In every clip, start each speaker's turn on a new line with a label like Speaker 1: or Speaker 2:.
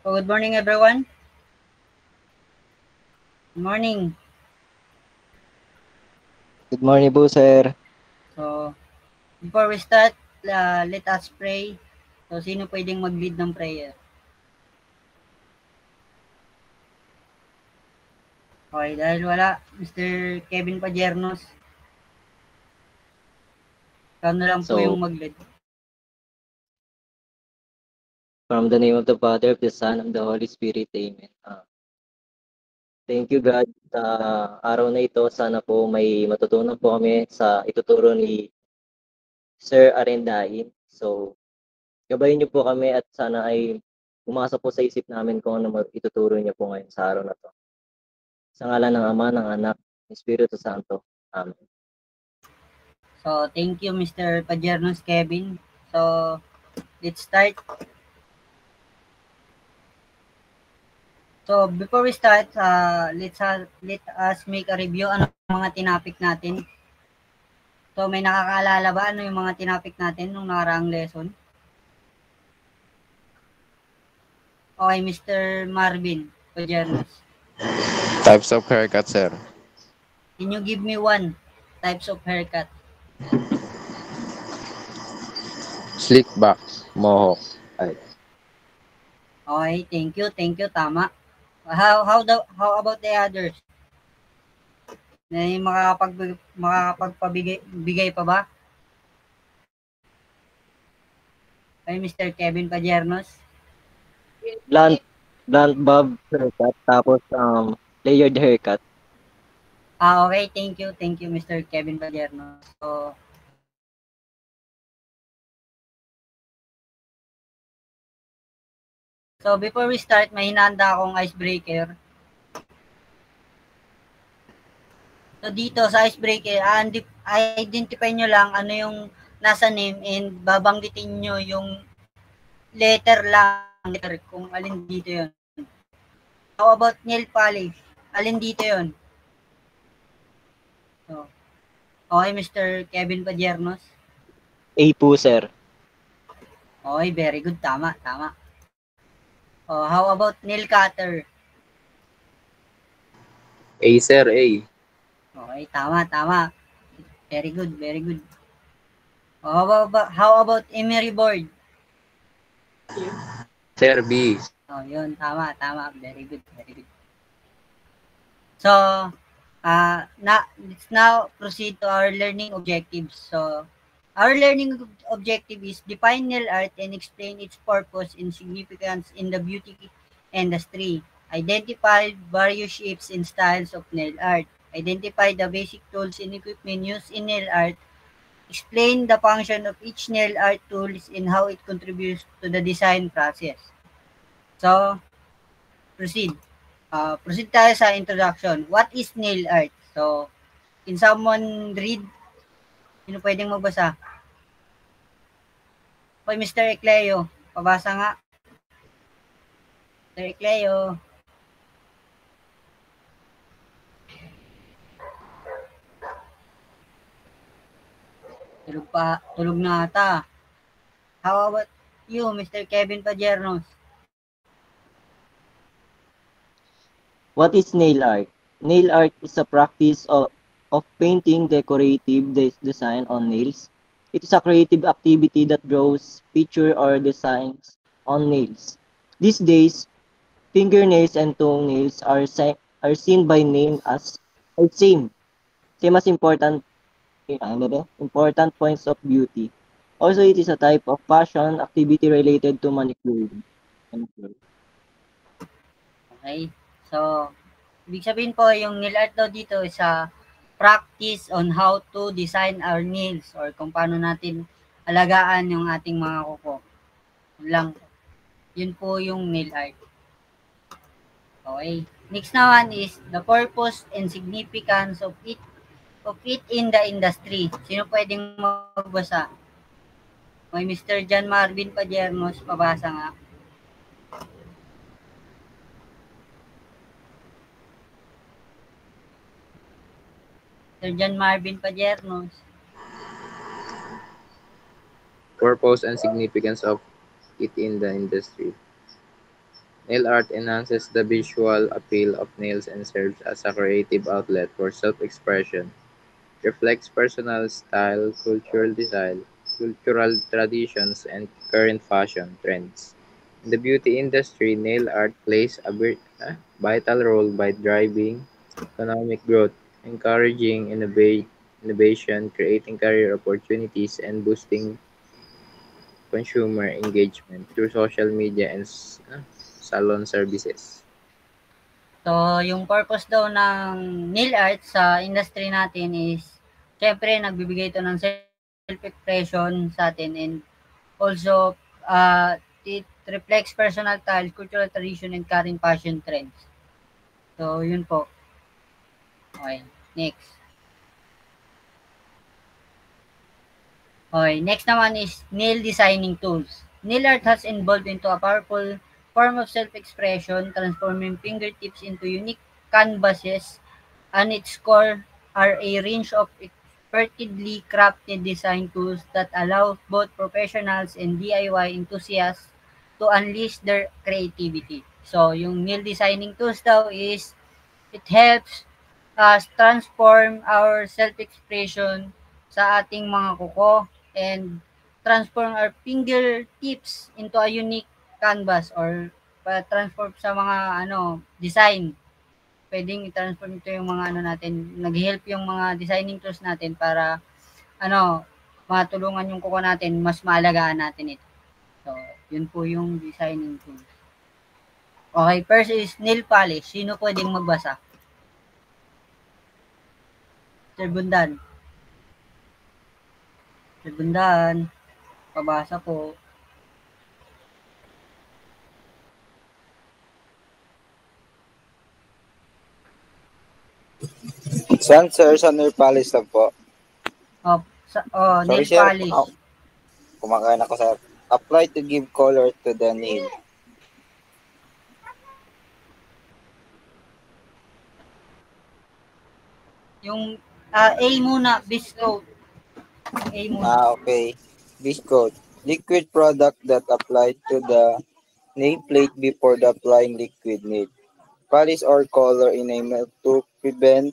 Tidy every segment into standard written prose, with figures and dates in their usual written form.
Speaker 1: So, good morning, everyone. Good morning.
Speaker 2: Good morning po, sir.
Speaker 1: So, before we start, let us pray. So, sino pwedeng mag-lead ng prayer? Okay, dahil wala, Mr. Kevin Pajernos, ikaw na lang po yung
Speaker 2: So,
Speaker 1: mag-lead.
Speaker 2: from the name of the Father, of the Son, and the Holy Spirit, Amen. Thank you, God, sa araw na ito. Sana po may matutunan po kami sa ituturo ni Sir Arendain. So, gabayin niyo po kami at sana ay umasa po sa isip namin kung ano ituturo niyo po ngayon sa araw na to. Sa ngalan ng Ama, ng Anak, ng Espiritu Santo. Amen.
Speaker 1: So, thank you, Mr. Pajernos Kevin. So, let's start. So, before we start, let us make a review ano yung mga tinapik natin. So, may nakakaalala ba ano yung mga tinapik natin nung nakaraang lesson? Okay, Mr. Marvin Pajernos.
Speaker 3: Types of haircut, sir.
Speaker 1: Can you give me one types of haircut?
Speaker 3: Slick back, mohawk. Ay,
Speaker 1: Okay, thank you, tama. How about the others? May makakapagpabigay pa ba? Kay Mr. Kevin Pajernos.
Speaker 2: Blunt, blunt bob haircut, tapos layered haircut.
Speaker 1: Okay, thank you, Mr. Kevin Pajernos. So, before we start, may hinanda akong icebreaker. So, dito sa icebreaker, identify nyo lang ano yung nasa name and babanggitin nyo yung letter lang, letter, kung alin dito yon. How about nail polish? Alin dito yon? So, okay, Mr. Kevin Pajernos.
Speaker 2: A po, sir.
Speaker 1: Okay, very good. Tama, tama. How about nail cutter?
Speaker 3: A, sir, A.
Speaker 1: Okay, tama, tama. Very good, very good. How about emery board?
Speaker 3: Sir, B.
Speaker 1: Yun, tama, tama. Very good, very good. So, let's now proceed to our learning objectives. So, our learning objective is define nail art and explain its purpose and significance in the beauty industry. Identify various shapes and styles of nail art. Identify the basic tools and equipment used in nail art. Explain the function of each nail art tools and how it contributes to the design process. So, proceed. Proceed tayo sa introduction. What is nail art? So, can someone read? Sino pwedeng magbasa? Okay, Mr. Ecleo. Pabasa nga. Mr. Ecleo. Tulog na ata. How about you, Mr. Kevin Pajernos?
Speaker 2: What is nail art? Nail art is a practice of painting decorative design on nails. It is a creative activity that draws picture or designs on nails. These days, fingernails and toenails are seen by name as same as important points of beauty. Also, it is a type of fashion activity related to manicuring.
Speaker 1: Okay. So, ibig sabihin po, yung nail art daw dito is a practice on how to design our nails or kung paano natin alagaan yung ating mga kuko. Yun lang. Yun po yung nail art. Okay. Next naman is the purpose and significance of it in the industry. Sino pwedeng magbasa? May Mr. John Marvin Pajernos, pabasa nga. Sir John Marvin Pajernos.
Speaker 3: Purpose and significance of it in the industry. Nail art enhances the visual appeal of nails and serves as a creative outlet for self-expression. Reflects personal style, cultural traditions, and current fashion trends. In the beauty industry, nail art plays a vital role by driving economic growth, encouraging innovation, creating career opportunities, and boosting consumer engagement through social media and salon services.
Speaker 1: So, yung purpose daw ng nail art sa industry natin is, syempre, nagbibigay ito ng self-expression sa atin, and also, it reflects personal style, cultural tradition, and current fashion trends. So, yun po. Okay, next. Okay, next naman is nail designing tools. Nail art has evolved into a powerful form of self-expression, transforming fingertips into unique canvases, and its core are a range of expertly crafted design tools that allow both professionals and DIY enthusiasts to unleash their creativity. So, yung nail designing tools daw is, it helps us transform our self-expression sa ating mga kuko, and transform our fingertips into a unique canvas, or transform sa mga design. Pwedeng i-transform ito yung mga natin, nag-help yung mga designing tools natin para matulungan yung kuko natin, mas maalagaan natin ito. So, yun po yung designing tools. Okay, first is nail polish. Sino pwedeng magbasa? Sir Bundan. Sir Bundan, pabasa po.
Speaker 4: Saan, sir? Sa nail polish lang po.
Speaker 1: Nail
Speaker 4: Sorry, sir.
Speaker 1: polish.
Speaker 4: Kumakain ako, sir. Apply to give color to the nail.
Speaker 1: Yung A muna, viscoat. A muna.
Speaker 4: Okay. Viscoat. Liquid product that applied to the nail plate before the applying liquid nail polish or color enamel to prevent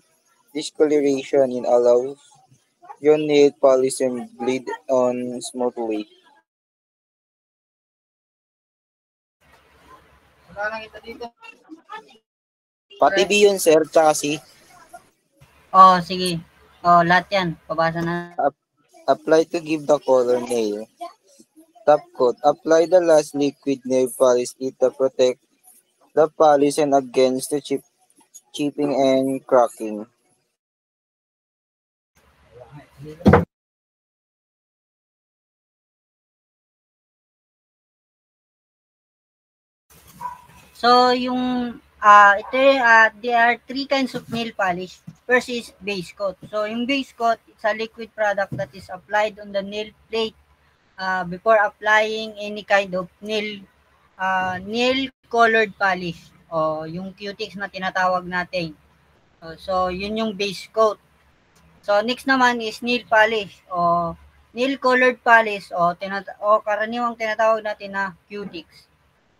Speaker 4: discoloration and allows your nail polish and bleed on smoothly.
Speaker 1: Wala lang ito dito.
Speaker 4: Pati B yun, sir, tsaka C.
Speaker 1: Sige. Lahat yan. Pabasa na.
Speaker 4: Apply to give the color nail. Top coat. Apply the last liquid nail polish it to protect the polish and against the chipping and cracking.
Speaker 1: So, yung there are three kinds of nail polish. First is base coat. So, yung base coat, it's a liquid product that is applied on the nail plate before applying any kind of nail colored polish, o yung cutics na tinatawag natin. So, yun yung base coat. So, next naman is nail polish, o nail colored polish, o karaniwang tinatawag natin na cutics.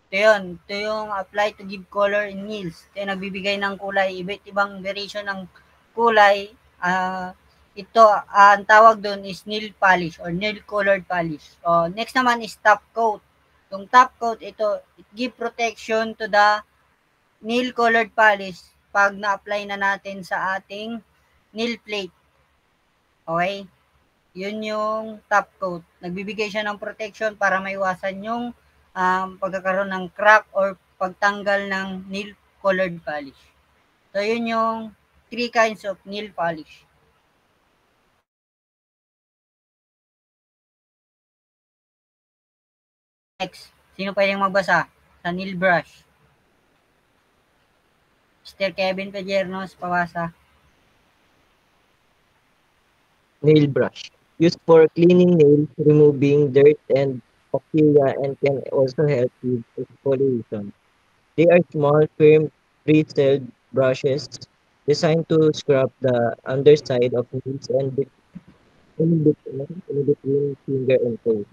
Speaker 1: Ito yun. Ito yung apply to give color in nails. Ito yung nagbibigay ng kulay, iba't ibang variation ng kulay. Ito, ang tawag doon is nail polish or nail colored polish. Next naman is top coat. Yung top coat, ito, it give protection to the nail colored polish pag na-apply na natin sa ating nail plate. Okay? Yun yung top coat. Nagbibigay siya ng protection para maiwasan yung pagkakaroon ng crack or pagtanggal ng nail colored polish. So, yun yung three kinds of nail polish. Next, sino pwedeng magbasa sa nail brush? Mr. Kevin Pejernos, pabasa.
Speaker 2: Nail brush. Used for cleaning nails, removing dirt and bacteria, and can also help with exfoliation. They are small, firm, bristled brushes designed to scrub the underside of nails and in between finger and toe.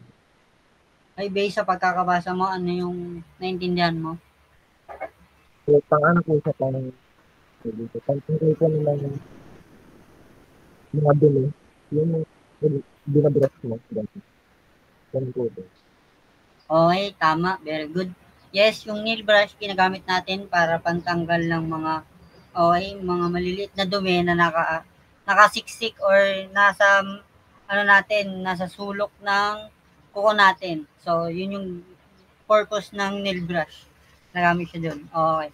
Speaker 1: Ay, based sa pagkakabasa mo, ano yung naintindihan mo?
Speaker 2: So, pang-ano po siya, dito, pang-tanggal po naman yung mga dumi, yung binabrush mo, ganun. Ganun po ito.
Speaker 1: Okay, tama. Very good. Yes, yung nail brush ginagamit natin para pantanggal ng mga mga maliliit na dumi na nakasiksik or nasa nasa sulok ng kuko natin. So, yun yung purpose ng nail brush. Nagamit siya dun. Okay.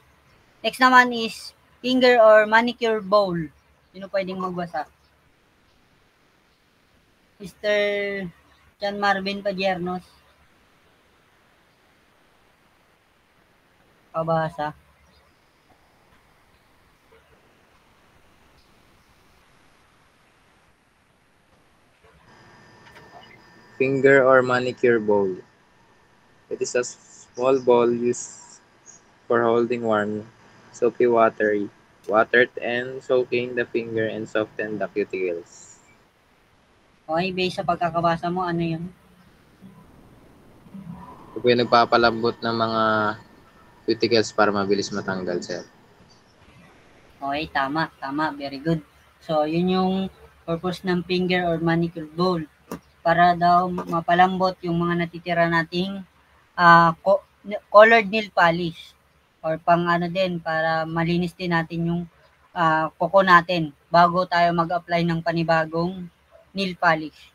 Speaker 1: Next naman is finger or manicure bowl. Sino pwedeng magbasa? Mr. John Marvin Padiernos. Pabasa.
Speaker 3: Finger or manicure bowl. It is a small bowl used for holding warm, soapy water and soaking the finger and soften the cuticles.
Speaker 1: Okay, based sa pagkakabasa mo, ano yun?
Speaker 3: Ito po yung nagpapalambot ng mga cuticles para mabilis matanggal, sir.
Speaker 1: Okay, tama, tama. Very good. So, yun yung purpose ng finger or manicure bowl. Para daw mapalambot yung mga natitira nating colored nail polish. Or pang din, para malinis din natin yung kuko natin bago tayo mag-apply ng panibagong nail polish.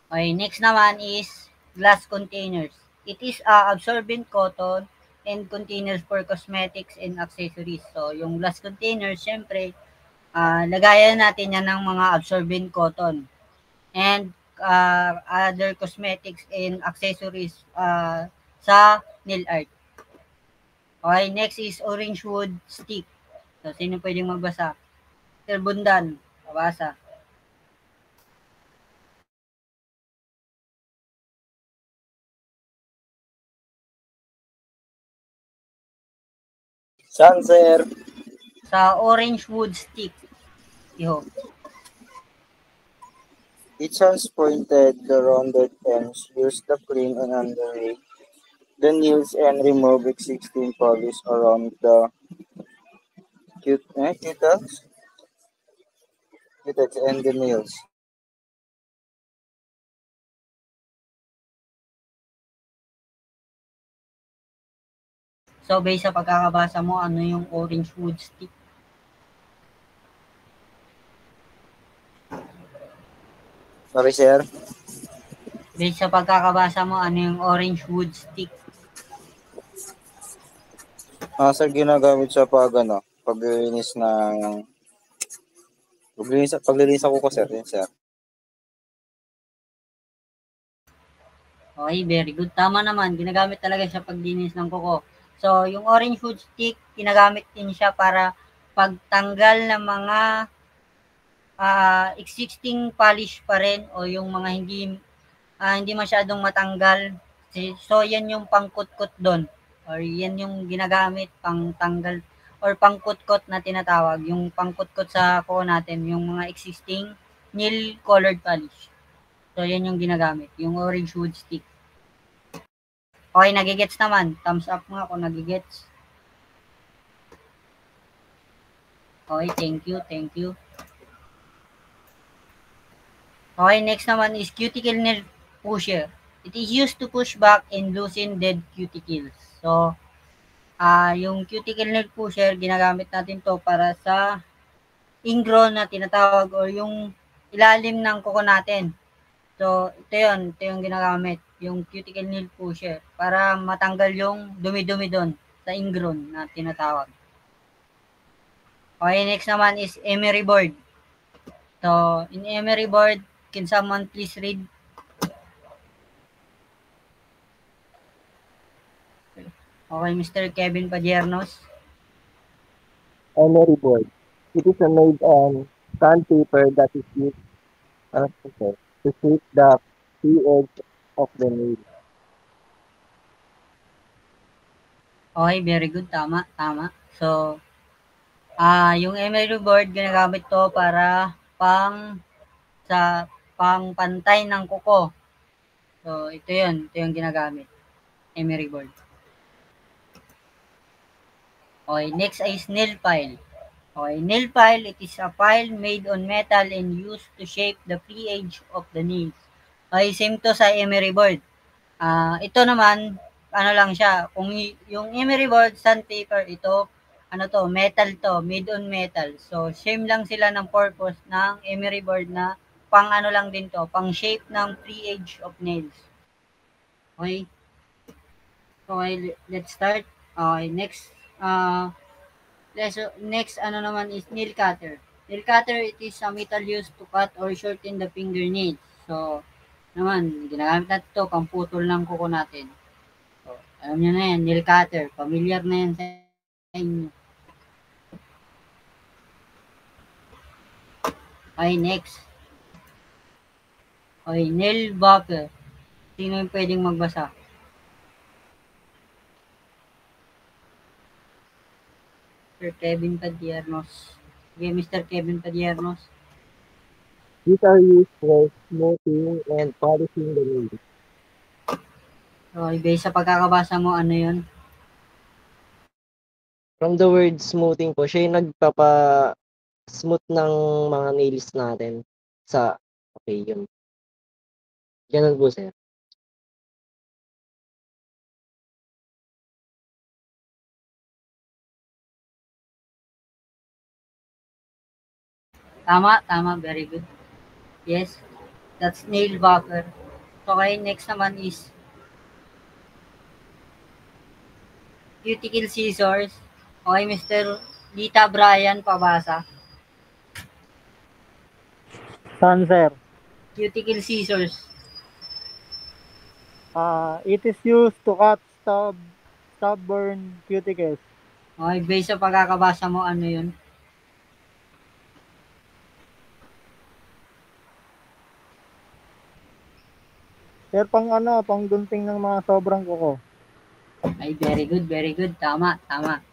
Speaker 1: Okay, next naman is glass containers. It is absorbent cotton and containers for cosmetics and accessories. So, yung glass containers, syempre, lagayan natin yan ng mga absorbent cotton and other cosmetics and accessories sa nail art. Okay, next is orange wood stick. So, sino pwedeng magbasa? Sir Bundan, mabasa.
Speaker 4: Saan, sir?
Speaker 1: Sa orange wood stick. Iho.
Speaker 4: Each has pointed the rounded ends used to clean and underlay the nails and remove existing polish around the cutics and the nails.
Speaker 1: So, based sa pagkakabasa mo, ano yung orange wood stick?
Speaker 4: Sorry, sir.
Speaker 1: Based sa pagkakabasa mo, ano yung orange wood stick?
Speaker 4: Sir, ginagamit siya paglilinis paglilinis ako sir. Yun, sir.
Speaker 1: Okay, very good. Tama naman, ginagamit talaga siya paglinis ng kuko. So, yung orange wood stick, ginagamit din siya para pagtanggal ng mga existing polish pa rin o yung mga hindi masyadong matanggal. So, yan yung pangkutkot doon. Or yan yung ginagamit pang tanggal or pangkutkot na tinatawag. Yung pangkutkot sa kuko natin, yung mga existing nail colored polish. So, yan yung ginagamit. Yung orange wood stick. Okay, nagigets naman. Thumbs up nga kung nagigets. Okay, thank you, thank you. Okay, next naman is cuticle nail pusher. It is used to push back and loosen dead cuticles. So, yung cuticle nail pusher, ginagamit natin to para sa ingrown na tinatawag or yung ilalim ng kuko natin. So, ito yung ginagamit, yung cuticle nail pusher para matanggal yung dumi-dumi doon sa ingrown na tinatawag. Okay, next naman is emery board. So, in emery board, can someone please read? Okay, Mr. Kevin Padiernos.
Speaker 2: Emery board. It is a made sandpaper that is used to shape the free edge of the nail.
Speaker 1: Okay, very good. Tama, tama. So, yung emery board, ginagamit to para pang pantay ng kuko. So, ito yung ginagamit. Emery board. Okay, next is nail file. Okay, nail file, it is a file made on metal and used to shape the free edge of the nails. Okay, same to sa emery board. Ito naman, ano lang siya, kung yung emery board, sandpaper, ito, ano to, metal to, made on metal. So, same lang sila ng purpose ng emery board na pang ano lang din to, pang shape ng free edge of nails. Okay? Okay, let's start. Okay, next ano naman is nail cutter. Nail cutter, it is a metal used to cut or shorten the fingernails. So, naman, ginagamit natin ito pang putol ng kuko natin. So, alam nyo na yan, nail cutter. Familiar na yan sa inyo. Okay, next. Okay, nail bucker. Sino yung pwedeng magbasa? Sir Kevin Padiernos. Okay, Mr. Kevin Padiernos.
Speaker 2: These are used for smoothing and polishing the nails.
Speaker 1: Okay, based sa pagkakabasa mo, ano yun?
Speaker 2: From the word smoothing po, siya yung nagpapa-smooth ng mga nails natin sa, okay, yun. Ganun po, sir.
Speaker 1: Tama, very good. Yes, that's nail bucker. Okay, next naman is cuticle scissors. Okay, Mr. Lita Brian, pabasa.
Speaker 5: Saan, sir?
Speaker 1: Cuticle scissors.
Speaker 5: It is used to cut stubborn cuticles.
Speaker 1: Okay, based sa pagkakabasa mo, ano yun?
Speaker 5: Sir, pang gunting ng mga sobrang kuko.
Speaker 1: Ay, very good. Tama.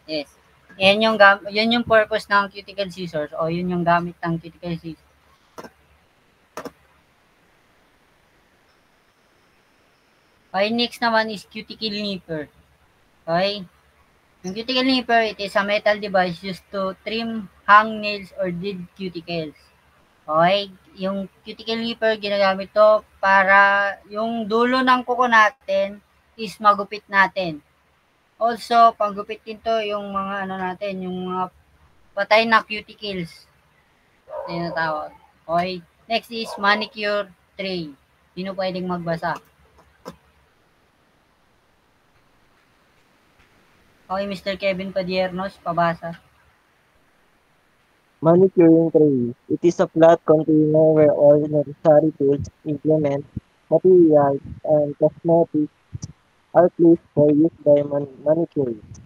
Speaker 1: Yes. Yan yung purpose ng cuticle scissors o yun yung gamit ng cuticle scissors. Okay, next naman is cuticle nipper. Okay? Yung cuticle nipper, it is a metal device used to trim hangnails or dead cuticles. Okay? Yung cuticle nipper, ginagamit to para yung dulo ng kuko natin is magupit natin. Also, panggupit din to yung mga ano natin, yung mga patay na cuticles. Tinatawag. Okay? Next is manicure tray. Sino pwedeng magbasa? Okay, Mr. Kevin Padiernos, pabasa.
Speaker 2: Manicuring tray. It is a flat container where all necessary tools, implements, materials, and cosmetics are placed for use by manicurists.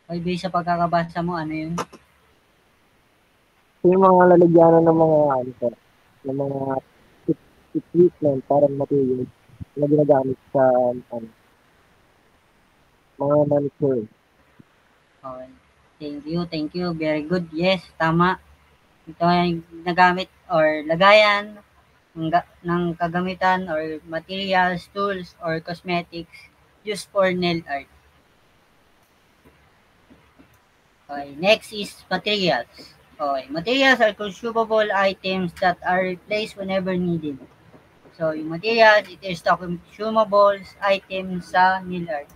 Speaker 1: Okay, based sa pagkakabasa mo, ano yun?
Speaker 2: Yung mga lalagyanan ng mga ano, sir, ng mga equipment para materials na ginagamit sa ano, mga manicure.
Speaker 1: Okay. Thank you. Very good. Yes, tama. Ito ay nagamit or lagayan ng kagamitan or materials, tools, or cosmetics used for nail art. Okay, next is materials. Okay, materials are consumable items that are replaced whenever needed. So, yung materials, it is the consumables items sa nail art.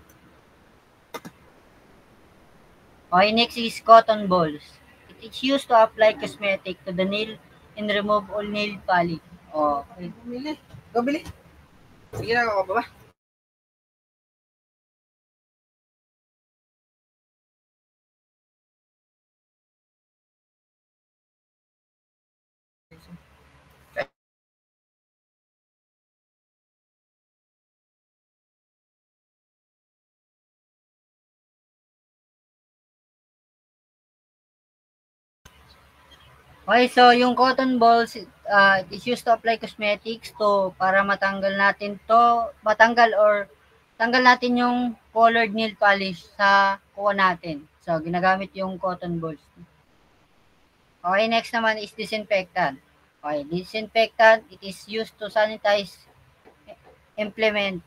Speaker 1: Okay, next is cotton balls. It is used to apply cosmetic to the nail and remove all nail polish. Okay.
Speaker 6: Gabili. Sige na ako ba?
Speaker 1: Okay, so yung cotton balls, it is used to apply cosmetics to para matanggal natin yung colored nail polish sa kuha natin. So, ginagamit yung cotton balls. Okay, next naman is disinfectant. Okay, disinfectant, it is used to sanitize implement.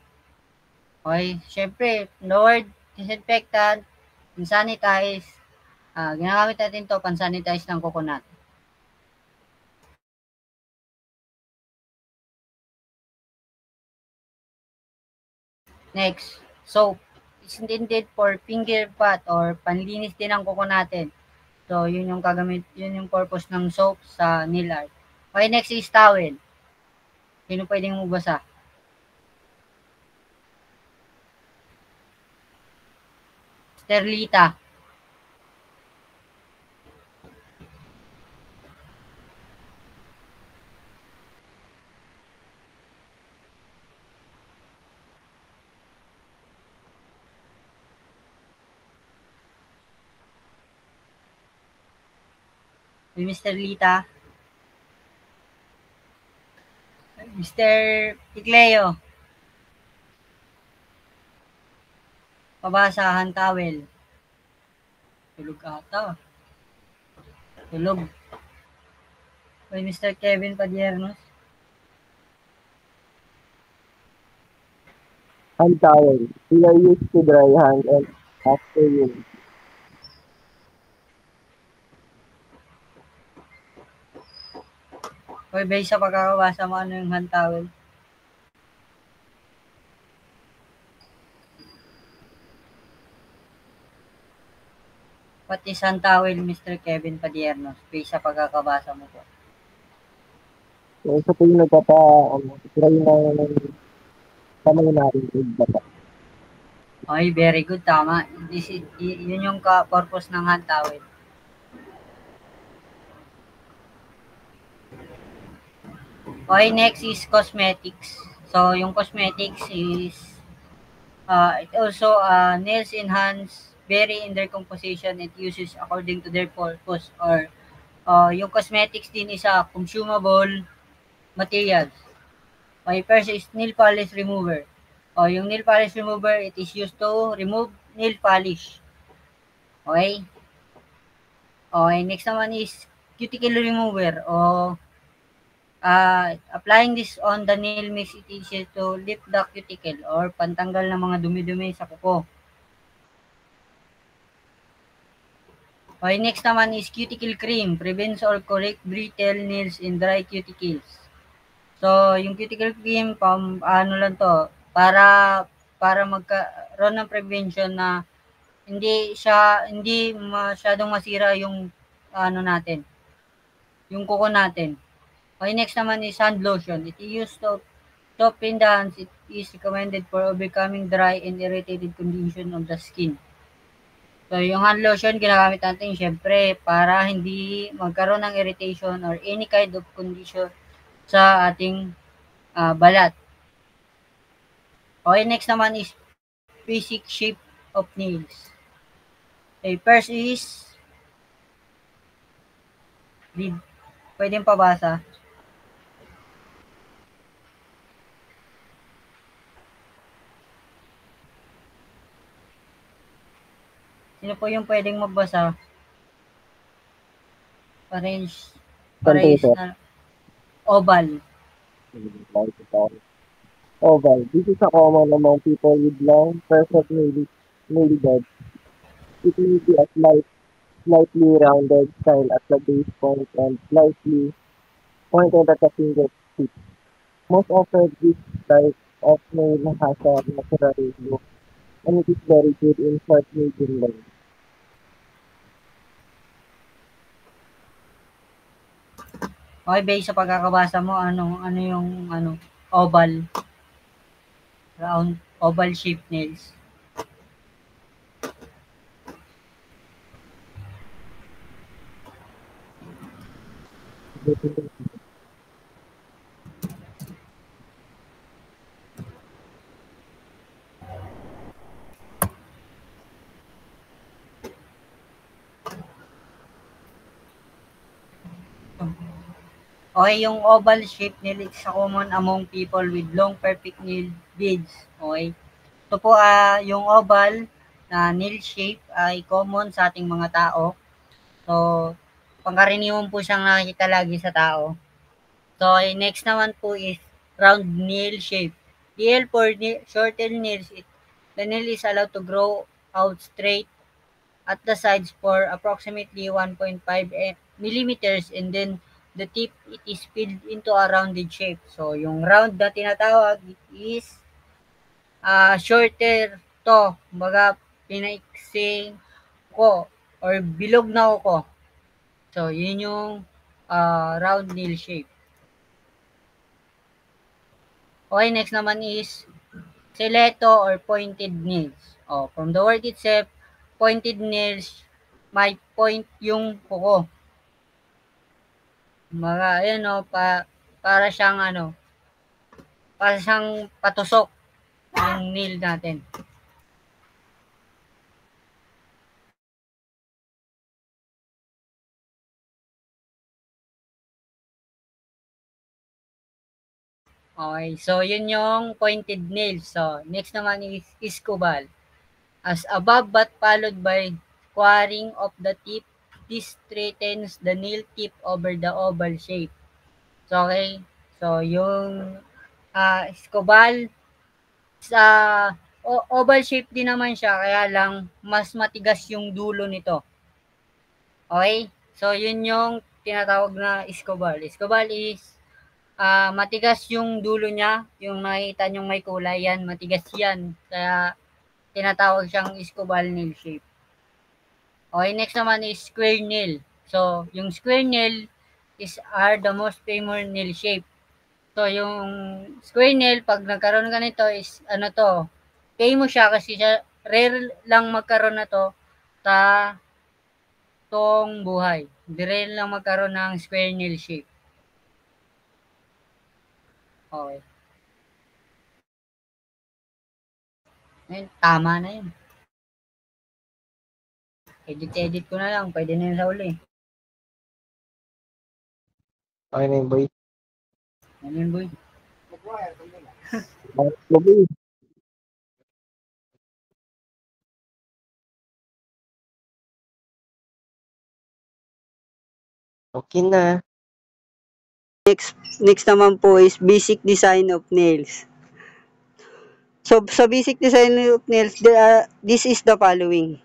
Speaker 1: Okay, syempre, the word disinfectant, Pansanitize, ginagamit natin to pansanitize ng coconut. Next, soap is intended for finger bath or panlinis din ng kuko natin. So, yun yung purpose ng soap sa nail art. Okay, next is towel. Sino pwedeng magbasa? Sterlita. Mr. Lita. Mr. Ticleo. Pabasahan towel. Tulog ata. Tulog. Okay, Mr. Kevin Padiernos.
Speaker 7: Hand towel. They are used to dry hand and after use.
Speaker 1: Okay, based sa pagkakabasa mo, ano yung hand towel? What is hand towel, Mr. Kevin Padiernos? Based sa pagkakabasa mo po.
Speaker 7: So, isa po yung dry na kamay natin sa bata.
Speaker 1: Okay, very good. Tama. Yun yung purpose ng hand towel. Okay, next is cosmetics. So, yung cosmetics is it also nails enhance, vary in their composition and uses according to their purpose, or yung cosmetics din is consumable materials. Okay, first is nail polish remover. Yung nail polish remover, it is used to remove nail polish. Okay? Okay, next naman is cuticle remover. Applying this on the nail makes it easier to lift the cuticle or pantanggal ng mga dumi-dumi sa kuko. Okay, next naman is cuticle cream. Prevents or correct brittle nails in dry cuticles. So, yung cuticle cream, lang to, para magkaroon ng prevention na hindi masyadong masira yung natin, yung kuko natin. Okay, next naman is hand lotion. It is used to soften the hands. It is recommended for overcoming dry and irritated condition of the skin. So, yung hand lotion, ginagamit natin syempre para hindi magkaroon ng irritation or any kind of condition sa ating balat. Okay, next naman is basic shape of nails. Okay, first is read. Pwedeng pabasa. Sino po yung pwedeng magbasa? Parehas na oval.
Speaker 7: Oval. This is a common among people with long, perfect nail beds. It may be a slightly rounded style at the base point and slightly pointed at the fingertip. Most often, this type of nail has a natural look, and it is very good in short medium length.
Speaker 1: Okay, based sa pagkakabasa mo, ano yung oval, round, oval shaped nails. Okay, yung oval shape nail is common among people with long perfect nail beds. Okay. Ito po yung oval na nail shape ay common sa ating mga tao. So, pangkaraniwan po siyang nakikita lagi sa tao. So, next naman po is round nail shape. DL for shorter nails, the nail is allowed to grow out straight at the sides for approximately 1.5 millimeters, and then the tip it is filled into a rounded shape. So yung round na tinatawag is shorter to, kumbaga pinaiksing ko or bilog na ko. So yun yung round nail shape. Okay, next naman is stiletto or pointed nails. From the word itself, pointed nails, may point yung kuko. Mga, ayun para siyang para siyang patusok yung nail natin. Okay, so yun yung pointed nails. So, next naman is iskubal. As above but followed by squaring of the tip, this straightens the nail tip over the oval shape. So, okay, so yung iskubal sa oval shape din naman siya, kaya lang mas matigas yung dulo nito. Okay, so yun yung tinatawag na iskubal. Iskubal is matigas yung dulo niya, yung nakikita nyong may kulay yan, matigas yan. Kaya tinatawag siyang iskubal nail shape. Okay, next naman is square nail. So, yung square nail are the most famous nail shape. So, yung square nail, pag nagkaroon ka nito is, famous siya kasi siya, rare lang magkaroon na to tong buhay. Rare lang magkaroon ng square nail shape. Okay. Ayun, tama na yun. Edit ko na lang. Pwede na yun sa uli.
Speaker 7: Okay na yun, boy.
Speaker 1: Ano yun, boy?
Speaker 7: Boy. Okay na.
Speaker 8: Next naman po is basic design of nails. So, sa basic design of nails, this is the following.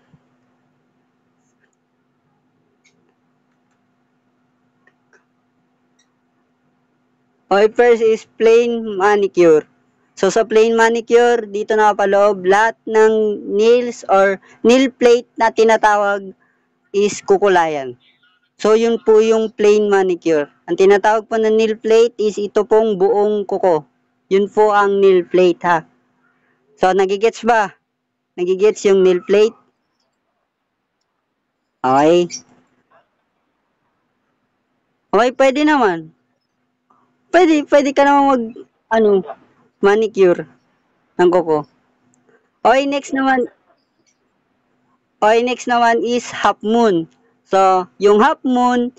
Speaker 8: Okay, first is plain manicure. So, sa plain manicure, dito nakapaloob lahat ng nails or nail plate na tinatawag is kukulayan. So, yun po yung plain manicure. Ang tinatawag po na nail plate is ito pong buong kuko. Yun po ang nail plate, ha. So, nagigets ba? Nagigets yung nail plate? Okay. Okay, pwede naman. Pwede ka naman manicure ng kuko. Okay, next naman is half moon. So, yung half moon,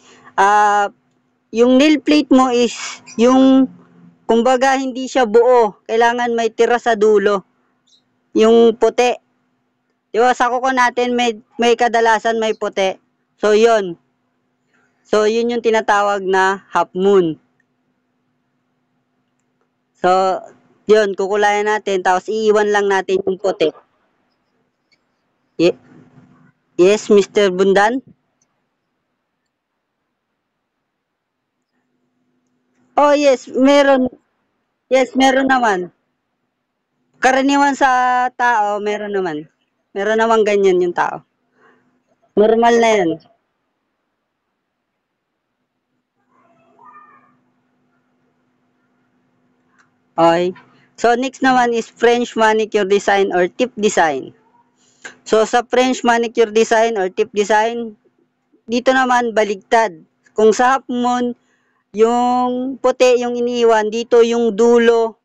Speaker 8: yung nail plate mo is yung, kumbaga, hindi siya buo. Kailangan may tira sa dulo. Yung puti. Diba, sa kuko natin, may kadalasan may puti. So, yun. So, yun yung tinatawag na half moon. So, yun, kukulayan natin, tapos iiwan lang natin yung puti. Yes, Mr. Bundan? Oh, yes, meron. Yes, meron naman. Karaniwan sa tao, meron naman. Meron naman ganyan yung tao. Normal na yan. Okay. So, next naman is French manicure design or tip design. So, sa French manicure design or tip design, dito naman baligtad. Kung sa half moon, yung puti yung iniiwan, dito yung dulo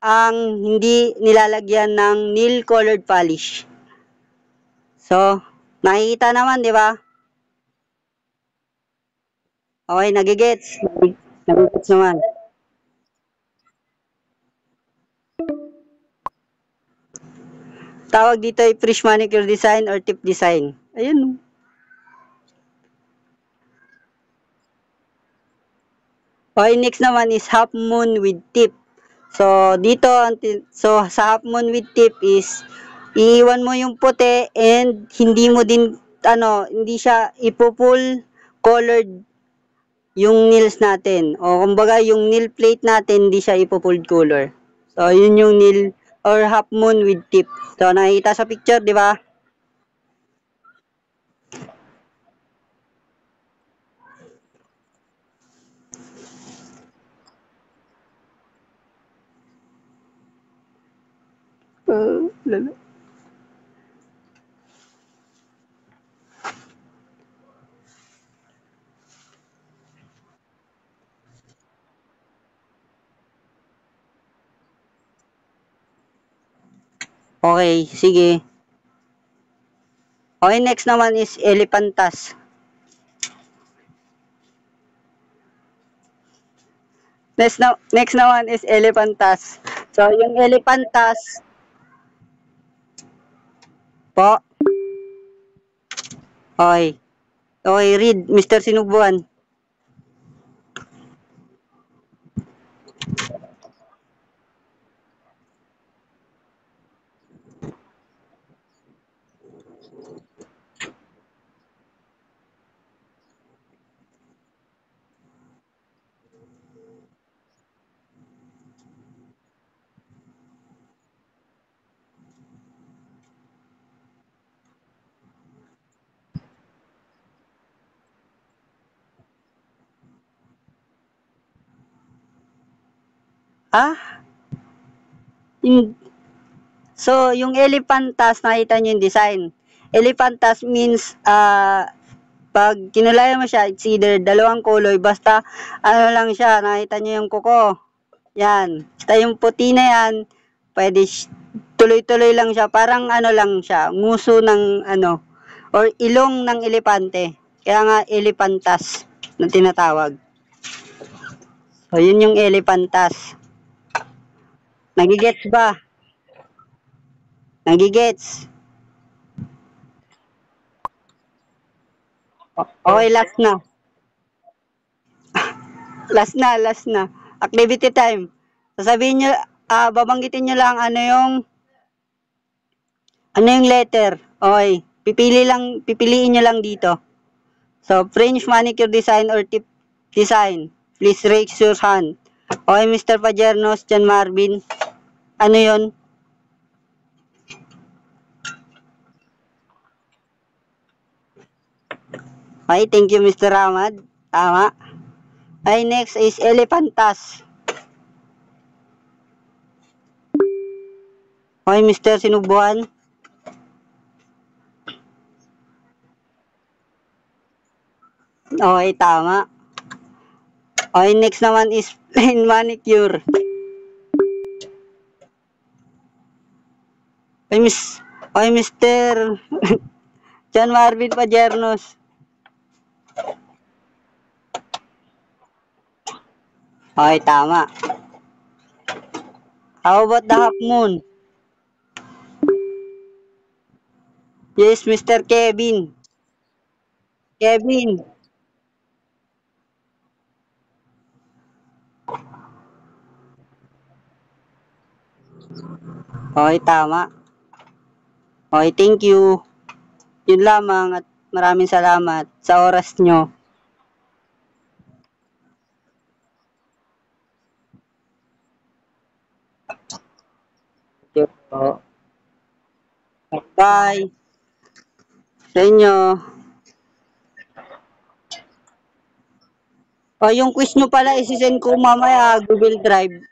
Speaker 8: ang hindi nilalagyan ng nail colored polish. So, nakikita naman, di ba? Okay, nagigets. Nagigets naman. Tawag dito ay French manicure design or tip design. Ayun. Okay, next naman is half moon with tip. So, dito, sa half moon with tip is, iiwan mo yung puti and hindi mo din hindi siya ipo-full colored yung nails natin. O kumbaga yung nail plate natin hindi siya ipo-full color. So yun yung nail or half moon with tip. So nakikita sa picture, di ba? Lalo. Okay, sige. Okay, next naman is elephantas. Next naman is elephantas. So, yung elephantas po. Okay. Okay, read, Mr. Sinubuan. Ah? So, yung elephantas, nakita nyo yung design. Elephantas means, pag kinulayan mo siya, it's either dalawang color, basta, lang siya, nakita nyo yung kuko. Yan. Basta yung puti na yan, pwede, tuloy-tuloy lang siya, parang lang siya, nguso ng, or ilong ng elepante. Kaya nga, elephantas, na tinatawag. So, yun yung elephantas. Nagigets ba? Nagigets? Okay, last na. Last na. Activity time. Sasabihin nyo, babanggitin nyo lang ano yung letter. Okay. Pipiliin nyo lang dito. So, French manicure design or tip design. Please raise your hand. Okay, Mr. Pajernos, John Marvin. Ano yon? Okay, thank you, Mr. Ahmad. Tama. Okay, next is elephantas. Okay, Mr. Sinubuan. Okay, tama. Okay, next naman is plain manicure. Okay, Mr. John Marvin Pajernos. Okay, tama. How about the half moon? Yes, Mr. Kevin. Kevin. Okay, tama. Okay, thank you. Yun lamang at maraming salamat sa oras nyo. Thank you po. Bye. Sa inyo. O, yung quiz nyo pala, isisend ko mamaya Google Drive.